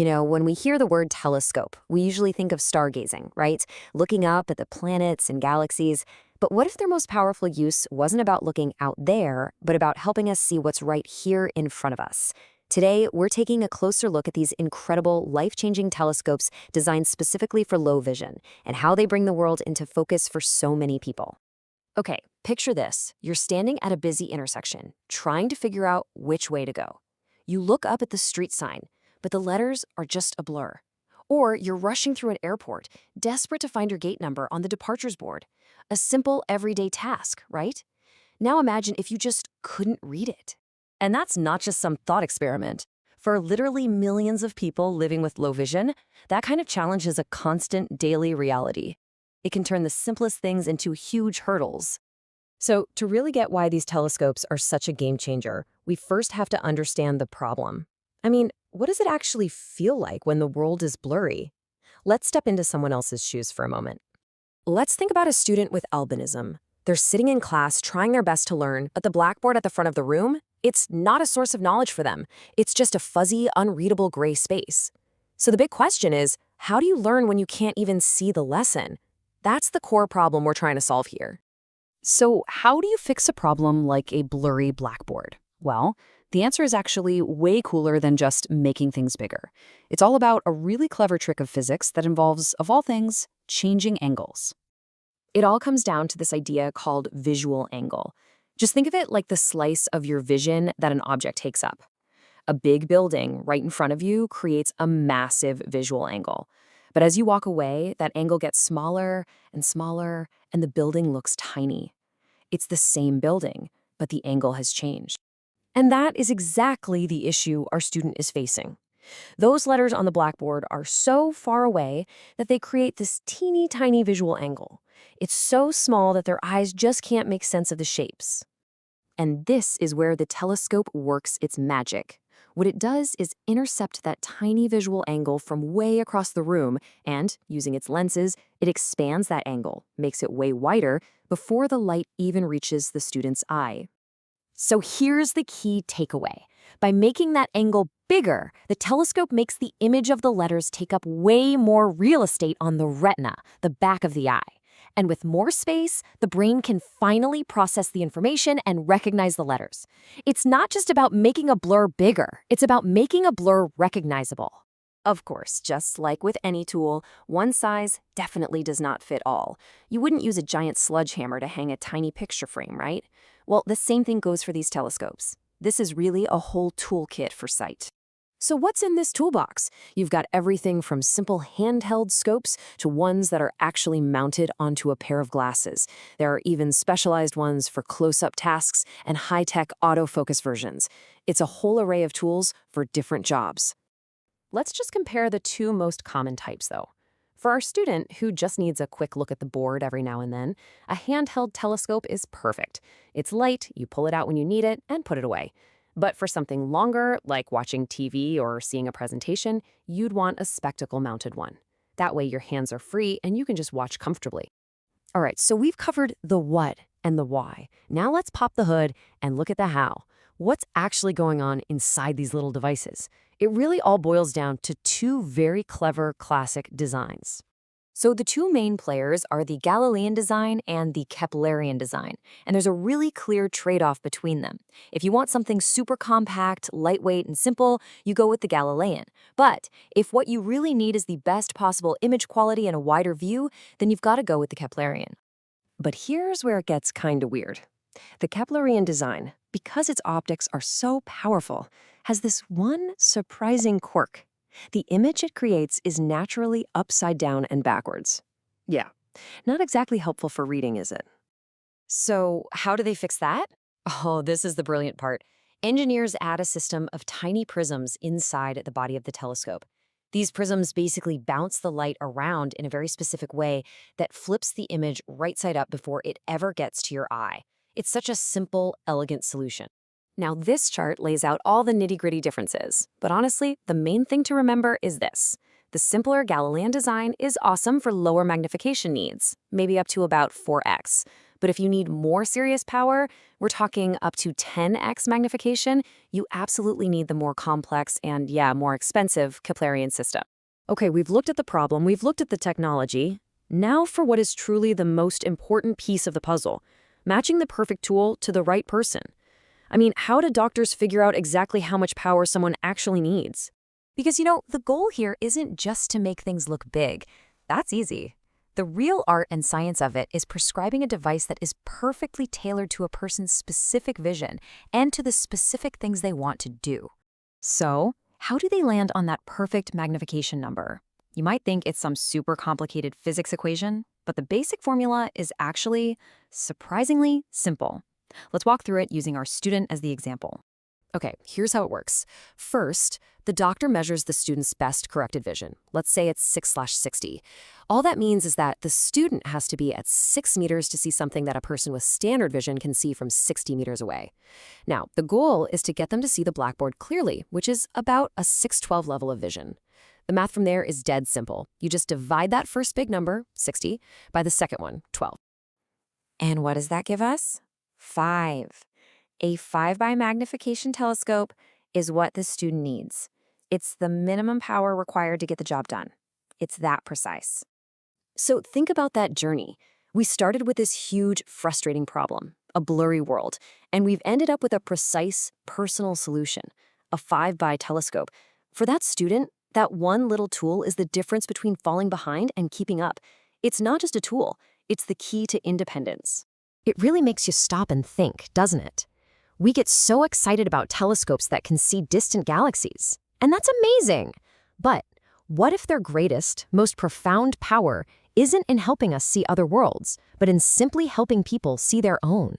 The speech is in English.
When we hear the word telescope, we usually think of stargazing, right? Looking up at the planets and galaxies. But what if their most powerful use wasn't about looking out there, but about helping us see what's right here in front of us? Today, we're taking a closer look at these incredible, life-changing telescopes designed specifically for low vision and how they bring the world into focus for so many people. Okay, picture this. You're standing at a busy intersection, trying to figure out which way to go. You look up at the street sign, but the letters are just a blur. Or you're rushing through an airport, desperate to find your gate number on the departures board. A simple, everyday task, right? Now imagine if you just couldn't read it. And that's not just some thought experiment. For literally millions of people living with low vision, that kind of challenge is a constant daily reality. It can turn the simplest things into huge hurdles. So, to really get why these telescopes are such a game changer, we first have to understand the problem. I mean, what does it actually feel like when the world is blurry? Let's step into someone else's shoes for a moment. Let's think about a student with albinism. They're sitting in class trying their best to learn, but the blackboard at the front of the room, it's not a source of knowledge for them. It's just a fuzzy, unreadable gray space. So the big question is, how do you learn when you can't even see the lesson? That's the core problem we're trying to solve here. So how do you fix a problem like a blurry blackboard? Well, the answer is actually way cooler than just making things bigger. It's all about a really clever trick of physics that involves, of all things, changing angles. It all comes down to this idea called visual angle. Just think of it like the slice of your vision that an object takes up. A big building right in front of you creates a massive visual angle. But as you walk away, that angle gets smaller and smaller, and the building looks tiny. It's the same building, but the angle has changed. And that is exactly the issue our student is facing. Those letters on the blackboard are so far away that they create this teeny tiny visual angle. It's so small that their eyes just can't make sense of the shapes. And this is where the telescope works its magic. What it does is intercept that tiny visual angle from way across the room, and, using its lenses, it expands that angle, makes it way wider, before the light even reaches the student's eye. So here's the key takeaway. By making that angle bigger, the telescope makes the image of the letters take up way more real estate on the retina, the back of the eye. And with more space, the brain can finally process the information and recognize the letters. It's not just about making a blur bigger, it's about making a blur recognizable. Of course, just like with any tool, one size definitely does not fit all. You wouldn't use a giant sledgehammer to hang a tiny picture frame, right? Well, the same thing goes for these telescopes. This is really a whole toolkit for sight. So what's in this toolbox? You've got everything from simple handheld scopes to ones that are actually mounted onto a pair of glasses. There are even specialized ones for close-up tasks and high-tech autofocus versions. It's a whole array of tools for different jobs. Let's just compare the two most common types, though. For our student who just needs a quick look at the board every now and then, a handheld telescope is perfect. It's light, you pull it out when you need it, and put it away. But for something longer, like watching TV or seeing a presentation, you'd want a spectacle-mounted one. That way your hands are free and you can just watch comfortably. All right, so we've covered the what and the why. Now let's pop the hood and look at the how. What's actually going on inside these little devices? It really all boils down to two very clever classic designs. So the two main players are the Galilean design and the Keplerian design, and there's a really clear trade-off between them. If you want something super compact, lightweight, and simple, you go with the Galilean. But if what you really need is the best possible image quality and a wider view, then you've got to go with the Keplerian. But here's where it gets kind of weird. The Keplerian design, because its optics are so powerful, has this one surprising quirk. The image it creates is naturally upside down and backwards. Yeah, not exactly helpful for reading, is it? So how do they fix that? Oh, this is the brilliant part. Engineers add a system of tiny prisms inside the body of the telescope. These prisms basically bounce the light around in a very specific way that flips the image right side up before it ever gets to your eye. It's such a simple, elegant solution. Now, this chart lays out all the nitty-gritty differences, but honestly, the main thing to remember is this. The simpler Galilean design is awesome for lower magnification needs, maybe up to about 4x. But if you need more serious power, we're talking up to 10x magnification, you absolutely need the more complex and, yeah, more expensive Keplerian system. Okay, we've looked at the problem, we've looked at the technology. Now for what is truly the most important piece of the puzzle, matching the perfect tool to the right person. I mean, how do doctors figure out exactly how much power someone actually needs? Because, the goal here isn't just to make things look big. That's easy. The real art and science of it is prescribing a device that is perfectly tailored to a person's specific vision and to the specific things they want to do. So, how do they land on that perfect magnification number? You might think it's some super complicated physics equation, but the basic formula is actually surprisingly simple. Let's walk through it using our student as the example. Okay, here's how it works. First, the doctor measures the student's best corrected vision. Let's say it's 6/60. All that means is that the student has to be at 6 meters to see something that a person with standard vision can see from 60 meters away. Now, the goal is to get them to see the blackboard clearly, which is about a 612 level of vision. The math from there is dead simple. You just divide that first big number, 60, by the second one, 12. And what does that give us? 5. A 5 by magnification telescope is what the student needs. It's the minimum power required to get the job done. It's that precise. So think about that journey. We started with this huge, frustrating problem, a blurry world, and we've ended up with a precise, personal solution, a 5 by telescope. For that student, that one little tool is the difference between falling behind and keeping up. It's not just a tool, it's the key to independence. It really makes you stop and think, doesn't it? We get so excited about telescopes that can see distant galaxies, and that's amazing. But what if their greatest, most profound power isn't in helping us see other worlds, but in simply helping people see their own?